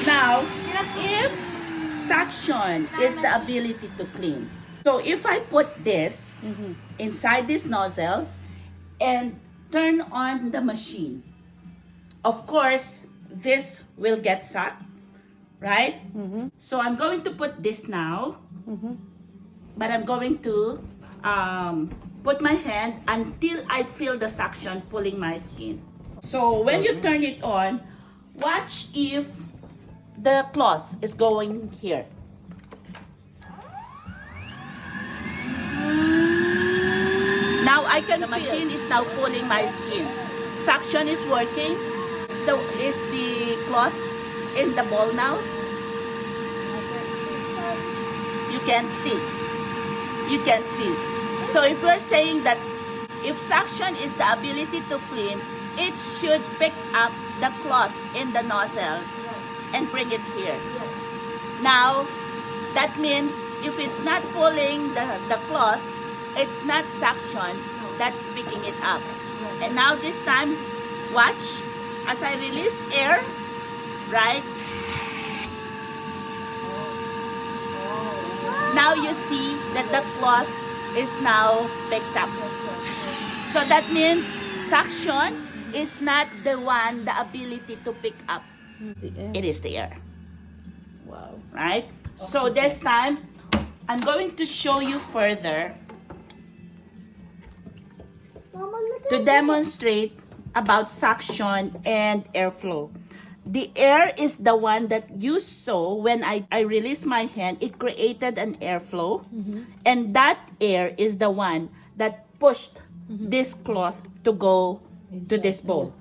Now, if suction is the ability to clean, so if I put this inside this nozzle and turn on the machine, of course, this will get sucked, right? So I'm going to put this now, but I'm going to put my hand until I feel the suction pulling my skin. So when you turn it on, watch if the cloth is going here. Now I can, the machine is now pulling my skin. Suction is working. Is the cloth in the bowl now? You can see. You can see. So if we're saying that if suction is the ability to clean, it should pick up the cloth in the nozzle and bring it here. Now, that means if it's not pulling the cloth, it's not suction that's picking it up. And now this time, watch, as I release air, right? Now you see that the cloth is now picked up. So that means suction is not the one, the ability to pick up. It is the air. Wow. Right? So this time, I'm going to show you further to demonstrate about suction and airflow. The air is the one that you saw when I released my hand. It created an airflow. And that air is the one that pushed this cloth to go to this bowl.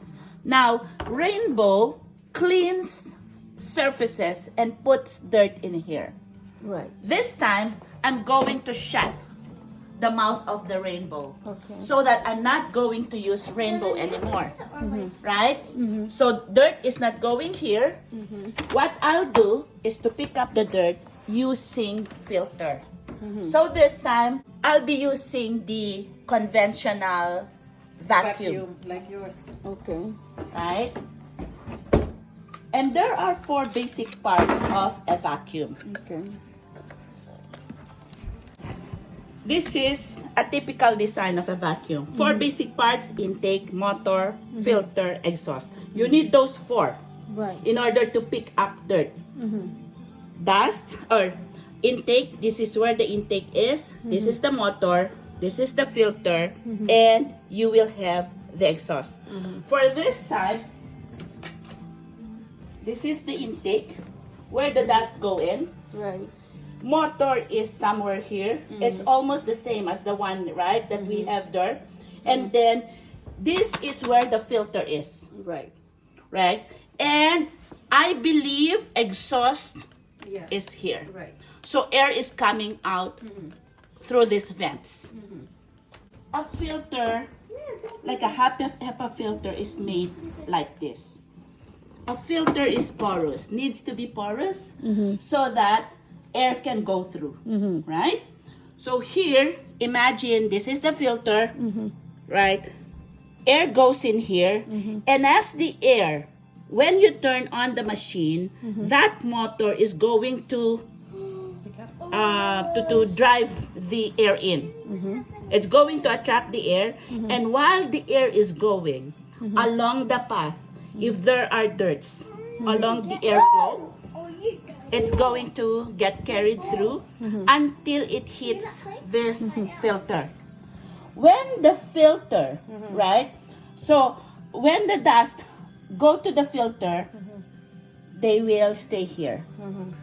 Now, Rainbow cleans surfaces and puts dirt in here. Right. This time, I'm going to shut the mouth of the Rainbow. Okay. So that I'm not going to use Rainbow anymore. Right? So dirt is not going here. What I'll do is to pick up the dirt using filter. So this time, I'll be using the conventional vacuum. like yours. Okay. Right? And there are 4 basic parts of a vacuum. Okay. This is a typical design of a vacuum. 4 basic parts: intake, motor, filter, exhaust. You need those 4 Right. in order to pick up dirt. Dust or intake, this is where the intake is. This is the motor. This is the filter. And you will have the exhaust. For this type, this is the intake where the dust go in. Right. Motor is somewhere here. It's almost the same as the one, right, that we have there. And then this is where the filter is, Right. right? And I believe exhaust Yeah. is here. Right. So air is coming out through these vents. A filter, like a HEPA filter, is made like this. A filter is porous, needs to be porous so that air can go through, right? So here, imagine this is the filter, right? Air goes in here, and as the air, when you turn on the machine, that motor is going to drive the air in. It's going to attract the air, and while the air is going along the path, if there are dirts along the airflow, it's going to get carried through until it hits this filter. When the filter, right? So when the dust go to the filter, they will stay here,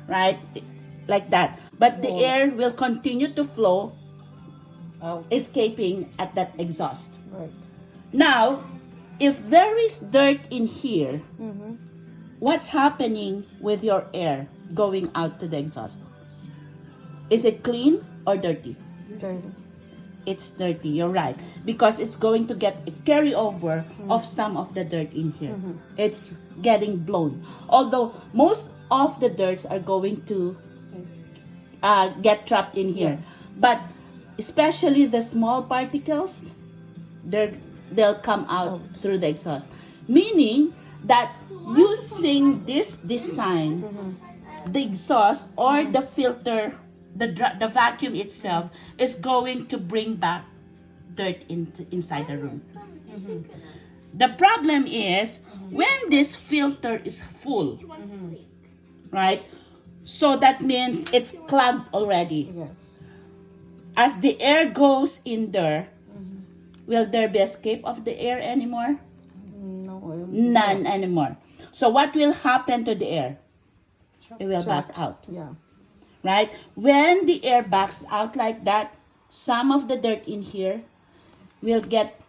right? Like that. But the air will continue to flow, escaping at that exhaust. Right. Now, if there is dirt in here, what's happening with your air going out to the exhaust? Is it clean or dirty? Dirty. It's dirty, you're right. Because it's going to get a carryover of some of the dirt in here. It's getting blown. Although most of the dirts are going to get trapped in here. But especially the small particles, they'll come out through the exhaust. Meaning that using this design, the exhaust or the filter, the vacuum itself is going to bring back dirt inside the room. The problem is when this filter is full, right? So that means it's clogged already. Yes. As the air goes in there, will there be escape of the air anymore? No. None anymore. So what will happen to the air? It will back out, Yeah. right? When the air backs out like that, some of the dirt in here will get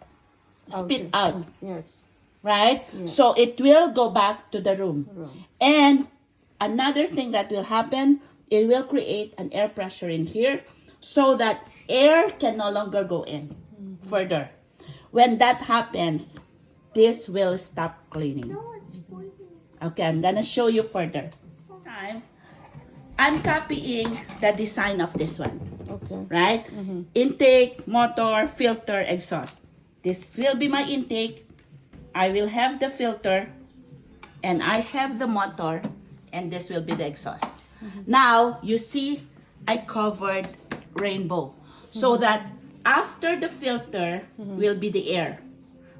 spit out, Yes. right? So it will go back to the room. And another thing that will happen, it will create an air pressure in here so that air can no longer go in further. When that happens, this will stop cleaning. Okay, I'm gonna show you further. I'm copying the design of this one, Okay. right? Intake, motor, filter, exhaust. This will be my intake. I will have the filter, and I have the motor, and this will be the exhaust. Now, you see, I covered rainbow so that after the filter will be the air,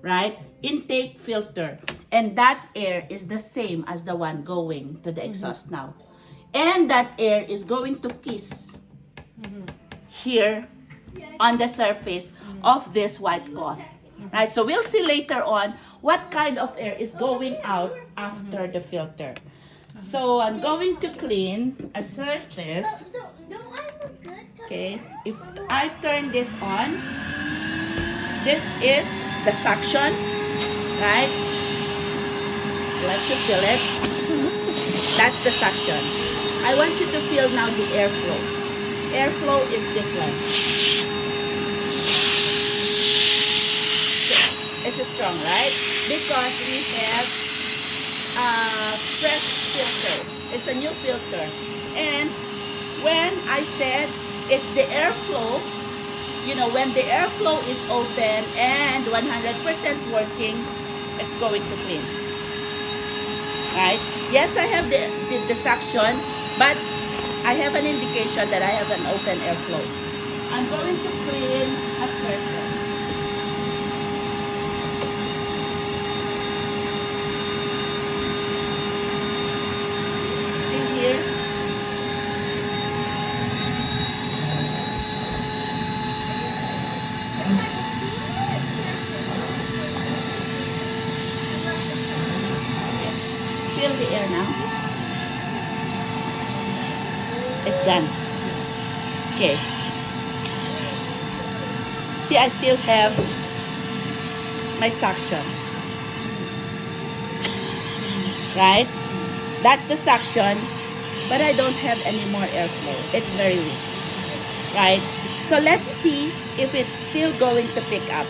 right? Intake, filter, and that air is the same as the one going to the exhaust now. And that air is going to kiss here on the surface of this white cloth. Right? So we'll see later on what kind of air is going out after the filter. So I'm going to clean a surface. Okay, if I turn this on, this is the suction, right? Let you feel it. That's the suction. I want you to feel now the airflow. Airflow is this one. It's strong, right? Because we have a fresh filter. It's a new filter. And when I said it's the airflow, you know, when the airflow is open and 100% working, it's going to clean. Right? Yes, I have the suction, but I have an indication that I have an open airflow. I'm going to clean a surface. See here? Feel the air now. It's done. Okay. See, I still have my suction. Right? That's the suction, but I don't have any more airflow. It's very weak. Right? So let's see if it's still going to pick up.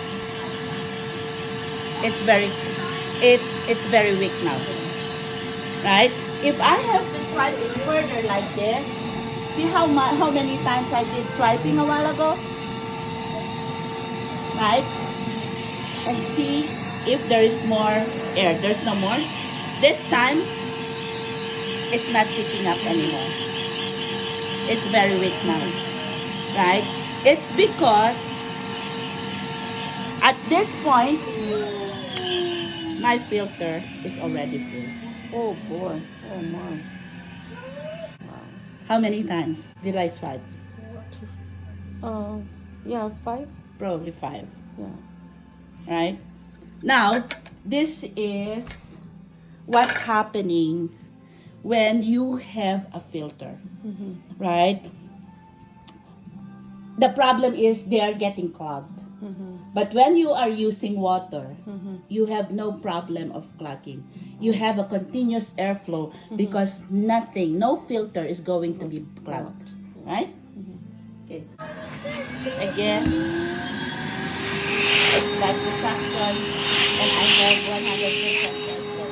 It's very weak now. Right? If I have to swipe it further like this, see how many times I did swiping a while ago? Right? And see if there is more air. There's no more. This time, it's not picking up anymore. It's very weak now. Right? It's because at this point, my filter is already full. Oh boy. Oh my. How many times did I swipe? Yeah, 5. Probably 5. Yeah. Right? Now, this is what's happening when you have a filter. Right? The problem is they are getting clogged. But when you are using water, you have no problem of clogging. You have a continuous airflow because no filter is going to be clogged. Right? Okay. Again, that's the suction, and I have 100% airflow.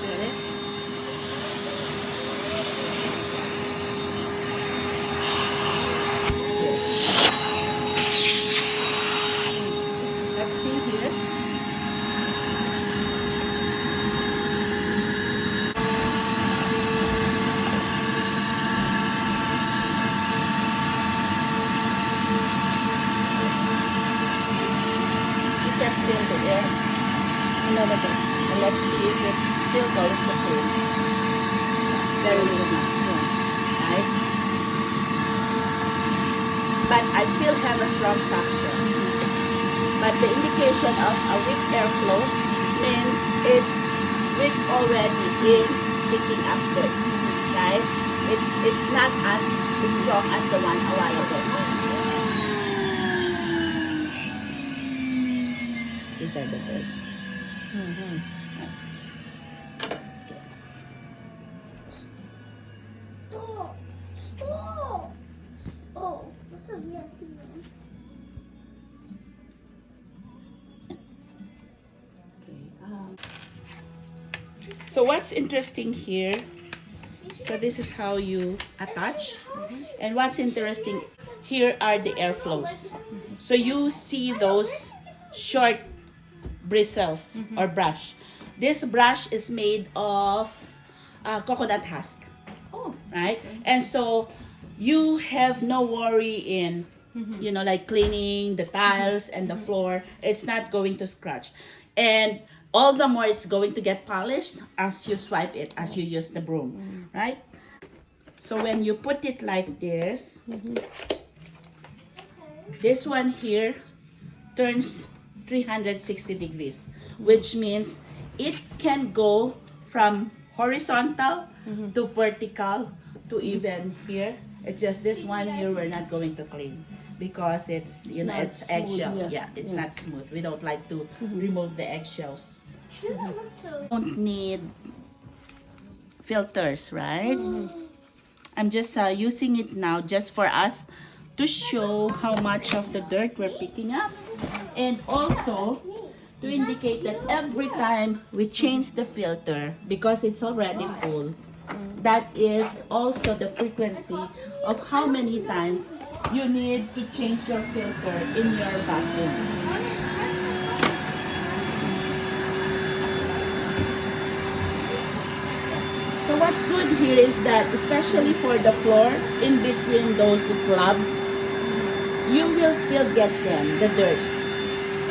Feel it? Let's see here. see if it's still going to clean. Very little now. Right? But I still have a strong suction. But the indication of a weak airflow means it's weak already in picking up dirt. Right? It's not as strong as the one a while ago. These are the dirt. Okay. Stop! Stop! Oh, what's a VIP one? So what's interesting here, so this is how you attach. And what's interesting, here are the airflows. So you see those short bristles or brush. This brush is made of coconut husk. Oh. Right? And so you have no worry in, like cleaning the tiles and the floor. It's not going to scratch. And all the more it's going to get polished as you swipe it, as you use the broom, right? So when you put it like this, this one here turns 360 degrees, which means it can go from horizontal to vertical to even here. It's just this one here we're not going to clean because it's not it's smooth, eggshell. yeah. It's not smooth. We don't like to remove the eggshells. Shouldn't look so. Don't need filters, right? I'm just using it now just for us to show how much of the dirt we're picking up, and also to indicate that every time we change the filter, because it's already full, that is also the frequency of how many times you need to change your filter in your vacuum. So what's good here is that, especially for the floor, in between those slabs, you will still get them, the dirt.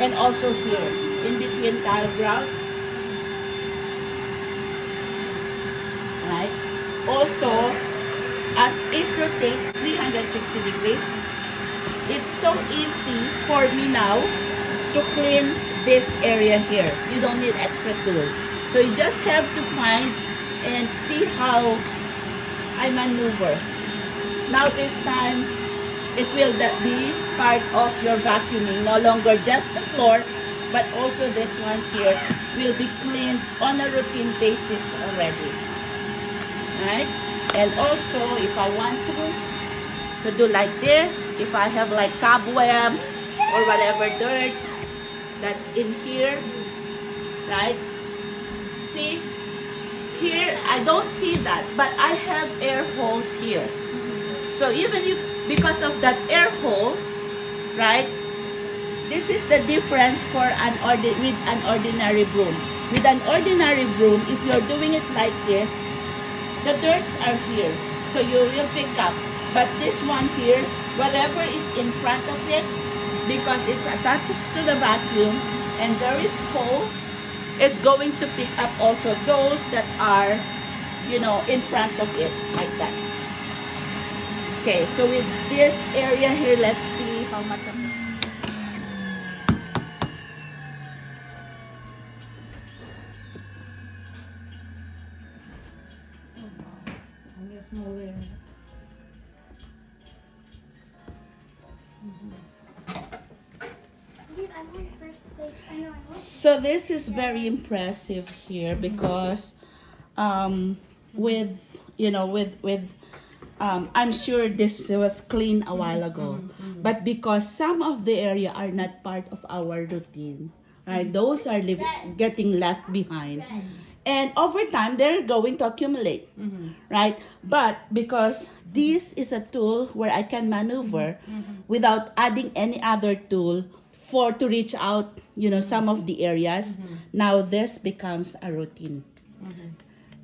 And also here, in between tile grout. Right? Also, as it rotates 360 degrees, it's so easy for me now to clean this area here. You don't need extra tool. So you just have to find and see how I maneuver. Now this time, it will be part of your vacuuming, no longer just the floor, but also this ones here will be cleaned on a routine basis already. Right? And also, if I want to do like this, if I have like cobwebs or whatever dirt that's in here, right? See? Here, I don't see that, but I have air holes here. So even if, because of that air hole, right, this is the difference for with an ordinary broom. With an ordinary broom, if you're doing it like this, the dirts are here, so you will pick up. But this one here, whatever is in front of it, because it's attached to the vacuum and there is hole, it's going to pick up also those that are, in front of it, like that. Okay, so with this area here, let's see how much of it. I guess more there. Dude, I want first place. I know I want. So this is very impressive here because I'm sure this was clean a while ago, but because some of the area are not part of our routine, right? Those are getting left behind. And over time, they're going to accumulate, right? But because this is a tool where I can maneuver without adding any other tool to reach out, some of the areas, now this becomes a routine.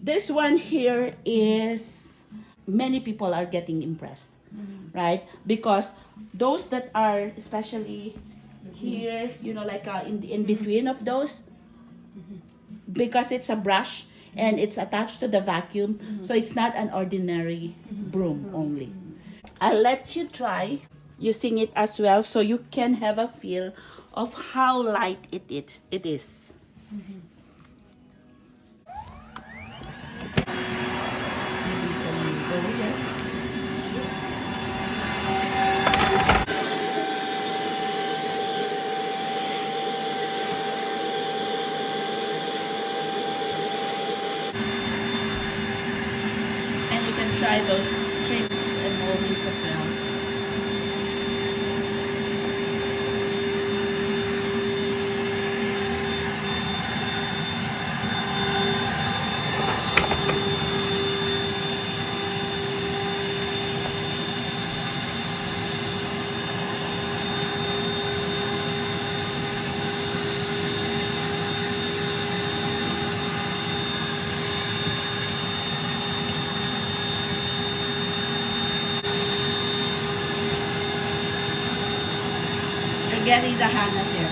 This one here is, many people are getting impressed, right? Because those that are, especially here, like in between of those, because it's a brush and it's attached to the vacuum, so it's not an ordinary broom only. I'll let you try using it as well so you can have a feel of how light it is. And you can try those strips and moldings as well. You're getting the hang of it.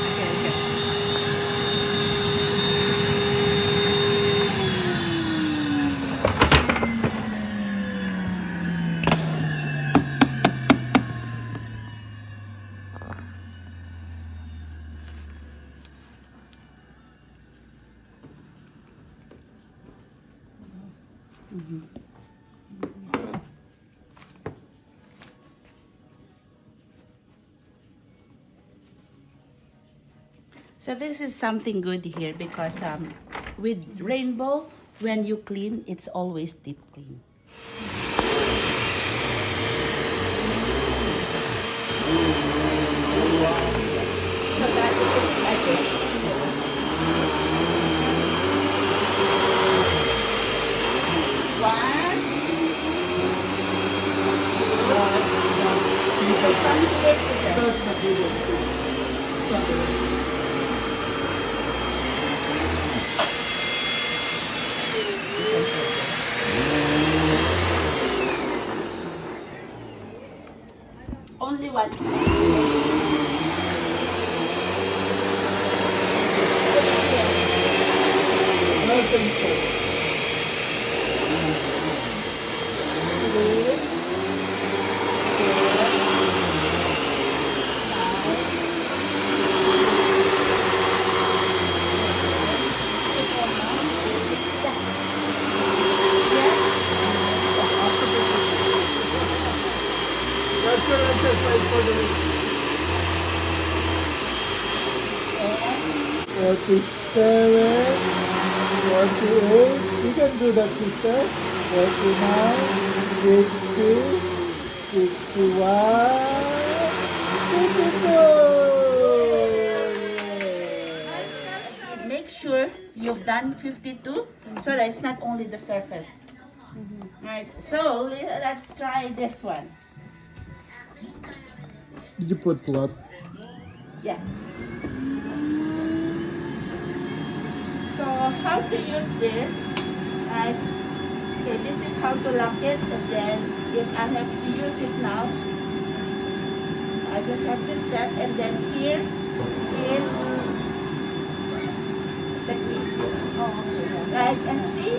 Okay, yes. So this is something good here because with rainbow, when you clean, it's always deep clean. So that is like this. One. So from here to there. Only one side. That's your exercise for the week. 47, 48. You can do that, sister. 49, 50, 51, 52. Make sure you've done 52 so that it's not only the surface. Alright, so let's try this one. Did you put what? Yeah. So how to use this? Right. Okay, this is how to lock it, and then if I have to use it now, I just have to step, and then here is the key. Right, and see,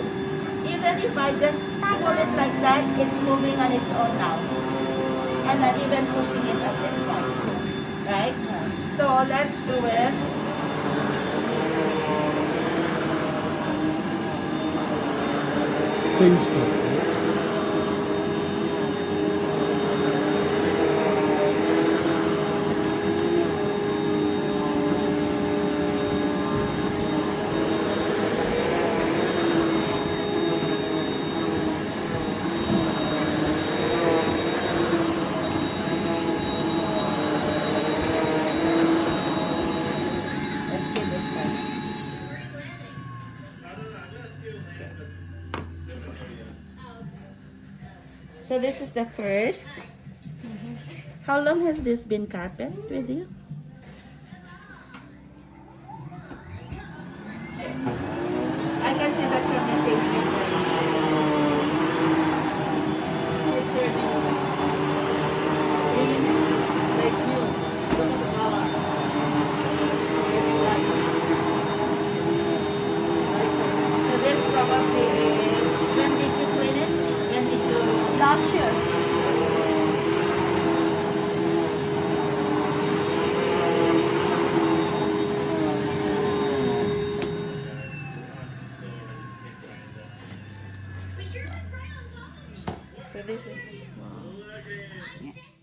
even if I just pull it like that, it's moving on its own now. I'm not even pushing it at this point. Right? So let's do it. Same spot. Let's see this time. So this is the first. How long has this been carpet with you? I can see that you're suction. So this is, wow. Yeah.